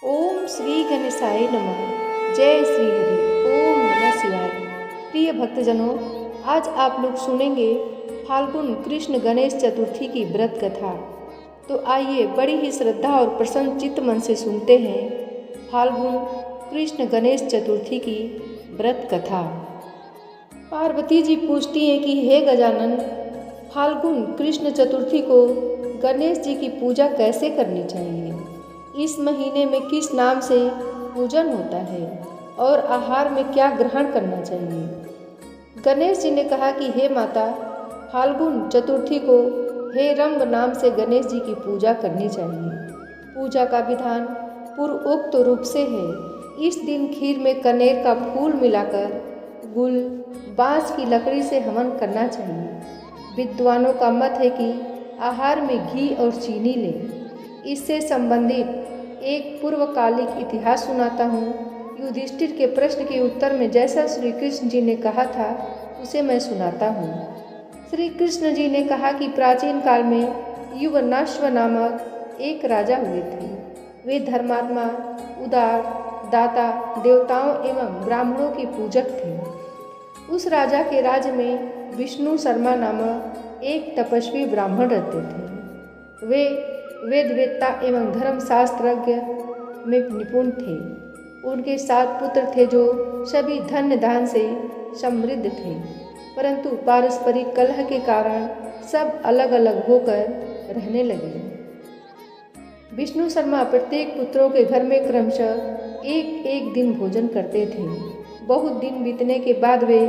ओम श्री गणेशाय नमः। जय श्री हरि। ओम नमः शिवाय। प्रिय भक्तजनों, आज आप लोग सुनेंगे फाल्गुन कृष्ण गणेश चतुर्थी की व्रत कथा। तो आइए बड़ी ही श्रद्धा और प्रसन्न चित्त मन से सुनते हैं फाल्गुन कृष्ण गणेश चतुर्थी की व्रत कथा। पार्वती जी पूछती हैं कि हे गजानन, फाल्गुन कृष्ण चतुर्थी को गणेश जी की पूजा कैसे करनी चाहिए? इस महीने में किस नाम से पूजन होता है और आहार में क्या ग्रहण करना चाहिए? गणेश जी ने कहा कि हे माता, फाल्गुन चतुर्थी को हे रंग नाम से गणेश जी की पूजा करनी चाहिए। पूजा का विधान पूर्वोक्त रूप से है। इस दिन खीर में कनेर का फूल मिलाकर गुल बांस की लकड़ी से हवन करना चाहिए। विद्वानों का मत है कि आहार में घी और चीनी लें। इससे संबंधित एक पूर्वकालिक इतिहास सुनाता हूँ। युधिष्ठिर के प्रश्न के उत्तर में जैसा श्री कृष्ण जी ने कहा था उसे मैं सुनाता हूँ। श्री कृष्ण जी ने कहा कि प्राचीन काल में युवनाश्व नामक एक राजा हुए थे। वे धर्मात्मा, उदार, दाता, देवताओं एवं ब्राह्मणों के पूजक थे। उस राजा के राज्य में विष्णु शर्मा नामक एक तपस्वी ब्राह्मण रहते थे। वे वेदवेत्ता एवं धर्मशास्त्रज्ञ में निपुण थे। उनके 7 पुत्र थे जो सभी धन्य दान से समृद्ध थे, परंतु पारस्परिक कलह के कारण सब अलग अलग होकर रहने लगे। विष्णु शर्मा प्रत्येक पुत्रों के घर में क्रमशः एक एक दिन भोजन करते थे। बहुत दिन बीतने के बाद वे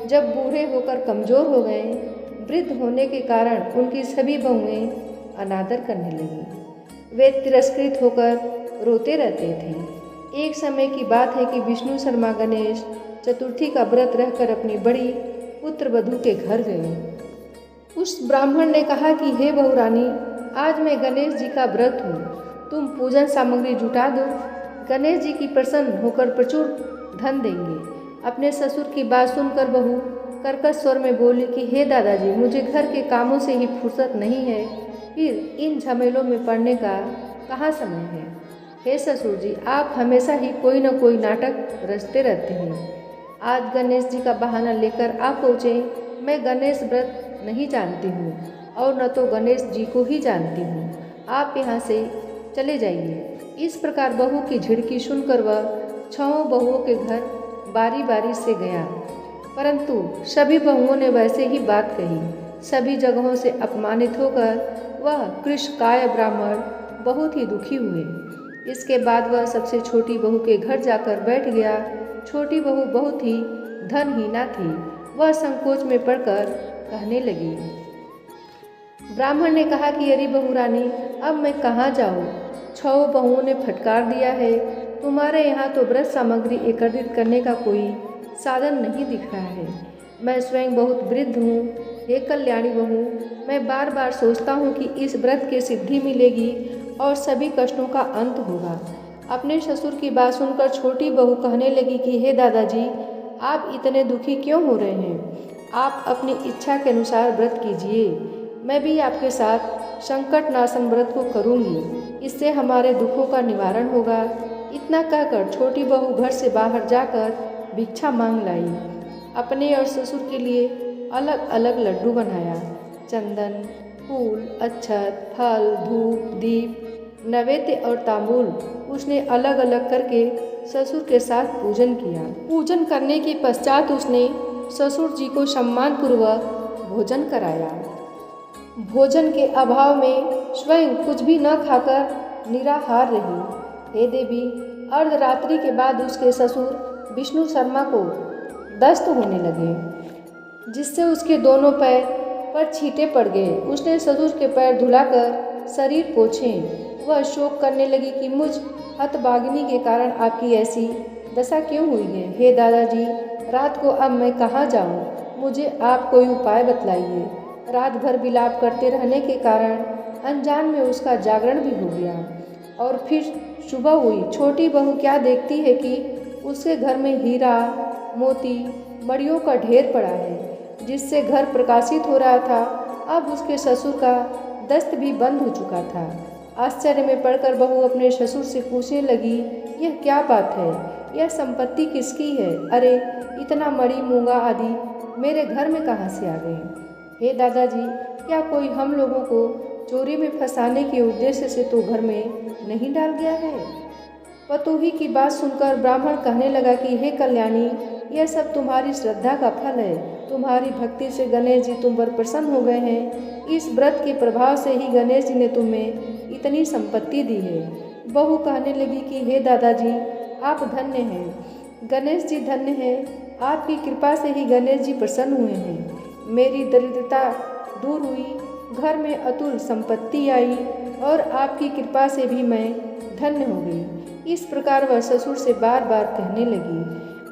जब बूढ़े होकर कमजोर हो गए, वृद्ध होने के कारण उनकी सभी बहुएं अनादर करने लगी। वे तिरस्कृत होकर रोते रहते थे। एक समय की बात है कि विष्णु शर्मा गणेश चतुर्थी का व्रत रहकर अपनी बड़ी पुत्रवधू के घर गए। उस ब्राह्मण ने कहा कि हे बहुरानी, आज मैं गणेश जी का व्रत हूँ, तुम पूजन सामग्री जुटा दो। गणेश जी की प्रसन्न होकर प्रचुर धन देंगे। अपने ससुर की बात सुनकर बहू कर्कश स्वर में बोली कि हे दादाजी, मुझे घर के कामों से ही फुर्सत नहीं है, फिर इन झमेलों में पड़ने का कहाँ समय है। हे ससुर जी, आप हमेशा ही कोई न कोई नाटक रचते रहते हैं। आज गणेश जी का बहाना लेकर आप पहुँचे। मैं गणेश व्रत नहीं जानती हूँ और न तो गणेश जी को ही जानती हूँ। आप यहाँ से चले जाइए। इस प्रकार बहू की झिड़की सुनकर वह 6 बहुओं के घर बारी बारी से गया, परंतु सभी बहुओं ने वैसे ही बात कही। सभी जगहों से अपमानित होकर वह कृशकाय ब्राह्मण बहुत ही दुखी हुए। इसके बाद वह सबसे छोटी बहू के घर जाकर बैठ गया। छोटी बहू बहुत ही धनहीना थी। वह संकोच में पड़कर कहने लगी। ब्राह्मण ने कहा कि अरे बहुरानी, अब मैं कहाँ जाऊँ? 6 बहुओं ने फटकार दिया है। तुम्हारे यहाँ तो व्रत सामग्री एकत्रित करने का कोई साधन नहीं दिख रहा है। मैं स्वयं बहुत वृद्ध हूँ। हे कल्याणी बहू, मैं बार बार सोचता हूँ कि इस व्रत के सिद्धि मिलेगी और सभी कष्टों का अंत होगा। अपने ससुर की बात सुनकर छोटी बहू कहने लगी कि हे दादाजी, आप इतने दुखी क्यों हो रहे हैं? आप अपनी इच्छा के अनुसार व्रत कीजिए। मैं भी आपके साथ संकट नाशन व्रत को करूँगी। इससे हमारे दुखों का निवारण होगा। इतना कहकर छोटी बहू घर से बाहर जाकर भिक्षा मांग लाई। अपने और ससुर के लिए अलग अलग लड्डू बनाया। चंदन, फूल, अक्षत, फल, धूप, दीप, नैवेद्य और तांबूल उसने अलग अलग करके ससुर के साथ पूजन किया। पूजन करने के पश्चात उसने ससुर जी को सम्मानपूर्वक भोजन कराया। भोजन के अभाव में स्वयं कुछ भी न खाकर निराहार रही। हे देवी, अर्धरात्रि के बाद उसके ससुर विष्णु शर्मा को दस्त होने लगे, जिससे उसके दोनों पैर पर छींटे पड़ गए। उसने ससुर के पैर धुलाकर शरीर पोंछे। वह शोक करने लगी कि मुझ हतभागिनी के कारण आपकी ऐसी दशा क्यों हुई है। हे दादाजी, रात को अब मैं कहाँ जाऊँ? मुझे आप कोई उपाय बतलाइए। रात भर विलाप करते रहने के कारण अनजान में उसका जागरण भी हो गया और फिर सुबह हुई। छोटी बहू क्या देखती है कि उसके घर में हीरा, मोती, मड़ियों का ढेर पड़ा है, जिससे घर प्रकाशित हो रहा था। अब उसके ससुर का दस्त भी बंद हो चुका था। आश्चर्य में पड़कर बहू अपने ससुर से पूछने लगी, यह क्या बात है? यह संपत्ति किसकी है? अरे इतना मणि मूंगा आदि मेरे घर में कहाँ से आ गए? हे दादाजी, क्या कोई हम लोगों को चोरी में फंसाने के उद्देश्य से तो घर में नहीं डाल गया है? पतोही की बात सुनकर ब्राह्मण कहने लगा कि हे कल्याणी, यह सब तुम्हारी श्रद्धा का फल है। तुम्हारी भक्ति से गणेश जी तुम पर प्रसन्न हो गए हैं। इस व्रत के प्रभाव से ही गणेश जी ने तुम्हें इतनी संपत्ति दी है। बहू कहने लगी कि हे दादाजी, आप धन्य हैं, गणेश जी धन्य हैं। आपकी कृपा से ही गणेश जी प्रसन्न हुए हैं। मेरी दरिद्रता दूर हुई, घर में अतुल संपत्ति आई और आपकी कृपा से भी मैं धन्य हो गई। इस प्रकार वह ससुर से बार बार कहने लगी।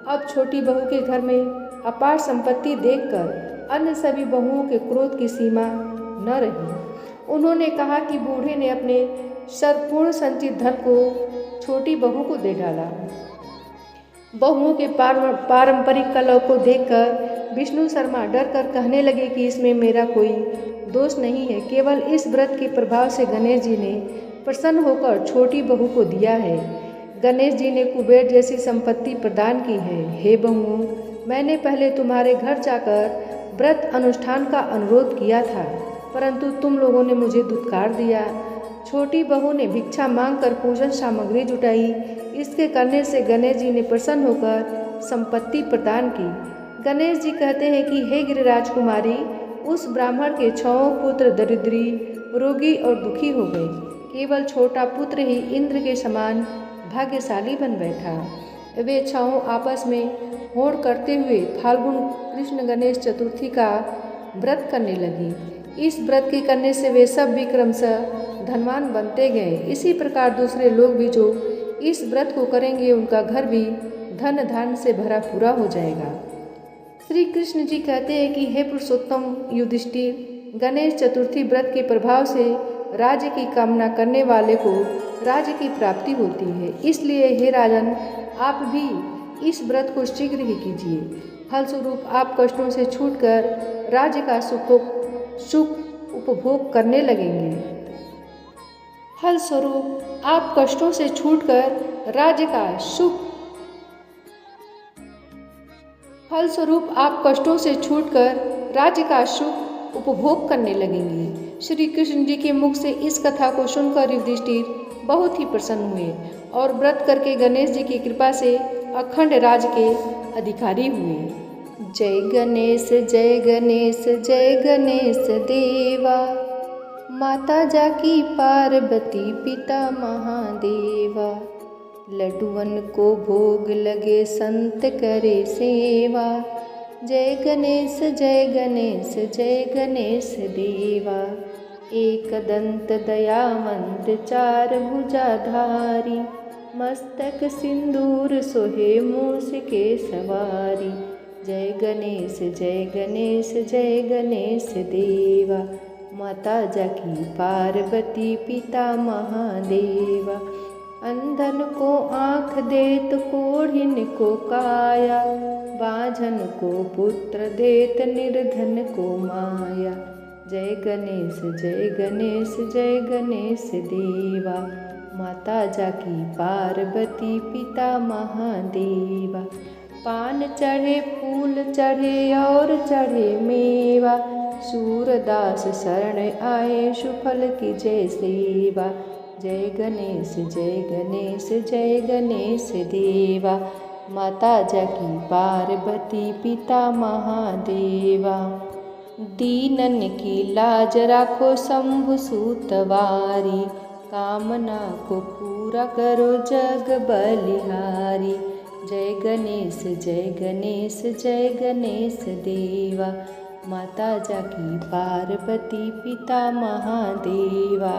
अब छोटी बहू के घर में अपार संपत्ति देखकर अन्य सभी बहुओं के क्रोध की सीमा न रही। उन्होंने कहा कि बूढ़े ने अपने सर्वपूर्ण संचित धन को छोटी बहू को दे डाला। बहुओं के पारंपरिक कलह को देखकर विष्णु शर्मा डर कर कहने लगे कि इसमें मेरा कोई दोष नहीं है, केवल इस व्रत के प्रभाव से गणेश जी ने प्रसन्न होकर छोटी बहू को दिया है। गणेश जी ने कुबेर जैसी संपत्ति प्रदान की है। हे बहुओं, मैंने पहले तुम्हारे घर जाकर व्रत अनुष्ठान का अनुरोध किया था, परंतु तुम लोगों ने मुझे दुत्कार दिया। छोटी बहू ने भिक्षा मांगकर पूजन सामग्री जुटाई। इसके करने से गणेश जी ने प्रसन्न होकर संपत्ति प्रदान की। गणेश जी कहते हैं कि हे गिरिराज कुमारी, उस ब्राह्मण के 6 पुत्र दरिद्री, रोगी और दुखी हो गए। केवल छोटा पुत्र ही इंद्र के समान भाग्यशाली बन बैठा। वे 6 आपस में होड़ करते हुए फाल्गुन कृष्ण गणेश चतुर्थी का व्रत करने लगी। इस व्रत के करने से वे सब भी क्रमशः धनवान बनते गए। इसी प्रकार दूसरे लोग भी जो इस व्रत को करेंगे, उनका घर भी धन धान्य से भरा पूरा हो जाएगा। श्री कृष्ण जी कहते हैं कि हे पुरुषोत्तम युधिष्ठिर, गणेश चतुर्थी व्रत के प्रभाव से राज्य की कामना करने वाले को राज्य की प्राप्ति होती है। इसलिए हे राजन, आप भी इस व्रत को शीघ्र ही कीजिए। फलस्वरूप आप कष्टों से छूटकर राज्य का सुख उपभोग करने लगेंगे। फलस्वरूप आप कष्टों से छूटकर राज्य का सुख उपभोग करने लगेंगे। श्री कृष्ण जी के मुख से इस कथा को सुनकर युधिष्ठिर बहुत ही प्रसन्न हुए और व्रत करके गणेश जी की कृपा से अखंड राज के अधिकारी हुए। जय गणेश जय गणेश जय गणेश देवा, माता जाकी पार्वती पिता महादेवा। लड्डुअन को भोग लगे संत करे सेवा, जय गणेश जय गणेश जय गणेश देवा। एक दंत दयावंत 4 भुजाधारी, मस्तक सिंदूर सोहे मूस के सवारी। जय गणेश जय गणेश जय गणेश देवा, माता जाकी पार्वती पिता महादेवा। अंधन को आँख देत कोढ़िन को काया, बाझन को पुत्र देत निर्धन को माया। जय गणेश जय गणेश जय गणेश देवा, माता जाकी पार्वती पिता महादेवा। पान चढ़े फूल चढ़े और चढ़े मेवा, सूरदास शरण आए सुफल की जय सेवा। जय गणेश जय गणेश जय गणेश देवा, माता जाकी पार्वती पिता महादेवा। दीनन की लाज राखो शंभु सूतवारी, कामना को पूरा करो जग बलिहारी। जय गणेश जय गणेश जय गणेश देवा, माता जाकी पार्वती पिता महादेवा।